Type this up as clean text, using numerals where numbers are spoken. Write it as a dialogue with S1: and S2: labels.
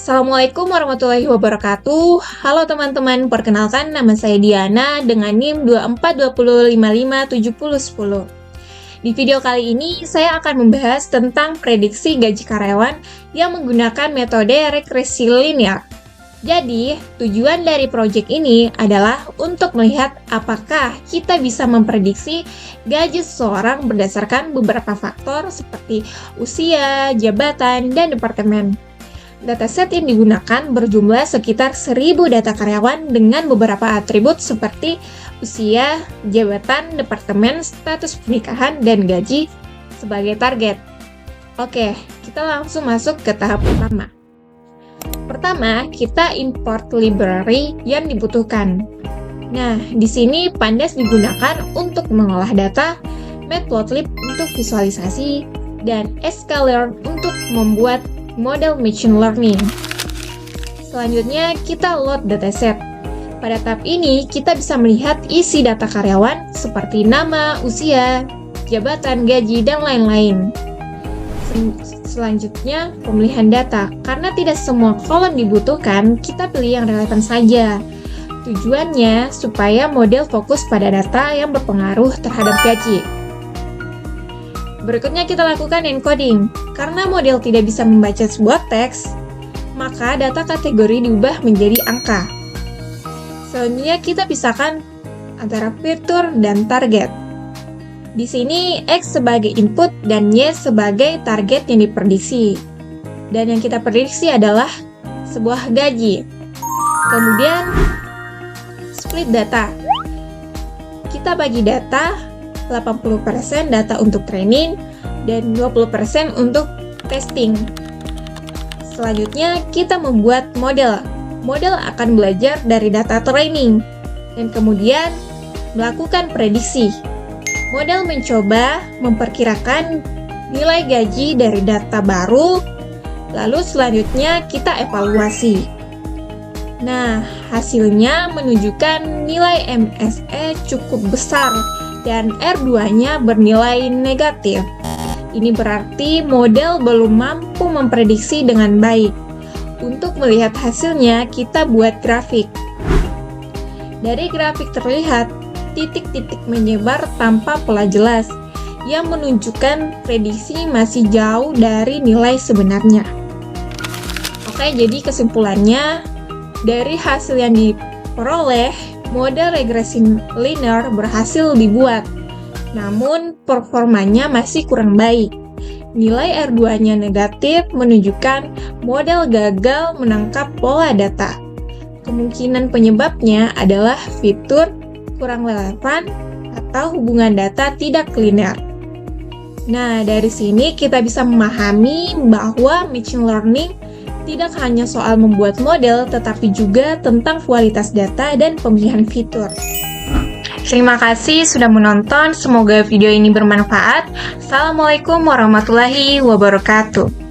S1: Assalamualaikum warahmatullahi wabarakatuh. Halo teman-teman, perkenalkan nama saya Diana dengan NIM 2420557010. Di video kali ini saya akan membahas tentang prediksi gaji karyawan yang menggunakan metode regresi linear. Jadi, tujuan dari proyek ini adalah untuk melihat apakah kita bisa memprediksi gaji seseorang berdasarkan beberapa faktor seperti usia, jabatan, dan departemen. Dataset yang digunakan berjumlah sekitar 1000 data karyawan dengan beberapa atribut seperti usia, jabatan, departemen, status pernikahan, dan gaji sebagai target. Oke, kita langsung masuk ke tahap pertama. Pertama, kita import library yang dibutuhkan. Nah, di sini Pandas digunakan untuk mengolah data, Matplotlib untuk visualisasi, dan sklearn untuk membuat model machine learning. Selanjutnya, kita load dataset. Pada tahap ini, kita bisa melihat isi data karyawan seperti nama, usia, jabatan, gaji, dan lain-lain. Selanjutnya, pemilihan data. Karena tidak semua kolom dibutuhkan, kita pilih yang relevan saja. Tujuannya supaya model fokus pada data yang berpengaruh terhadap gaji. Berikutnya kita lakukan encoding. Karena model tidak bisa membaca sebuah teks, maka data kategori diubah menjadi angka. Selanjutnya kita pisahkan antara fitur dan target. Di sini X sebagai input dan Y sebagai target yang diprediksi. Dan yang kita prediksi adalah sebuah gaji. Kemudian split data. Kita bagi data 80% data untuk training dan 20% untuk testing. Selanjutnya, kita membuat model. Model akan belajar dari data training dan kemudian melakukan prediksi. Model mencoba memperkirakan nilai gaji dari data baru, lalu selanjutnya kita evaluasi. Nah, hasilnya menunjukkan nilai MSE cukup besar dan R2-nya bernilai negatif. Ini berarti model belum mampu memprediksi dengan baik. Untuk melihat hasilnya, kita buat grafik. Dari grafik terlihat titik-titik menyebar tanpa pola jelas, yang menunjukkan prediksi masih jauh dari nilai sebenarnya. Oke, jadi kesimpulannya, dari hasil yang diperoleh, model regresi linear berhasil dibuat, namun performanya masih kurang baik. Nilai R2-nya negatif menunjukkan model gagal menangkap pola data. Kemungkinan penyebabnya adalah fitur kurang relevan atau hubungan data tidak linear. Nah, dari sini kita bisa memahami bahwa machine learning tidak hanya soal membuat model, tetapi juga tentang kualitas data dan pemilihan fitur. Terima kasih sudah menonton, semoga video ini bermanfaat. Assalamualaikum warahmatullahi wabarakatuh.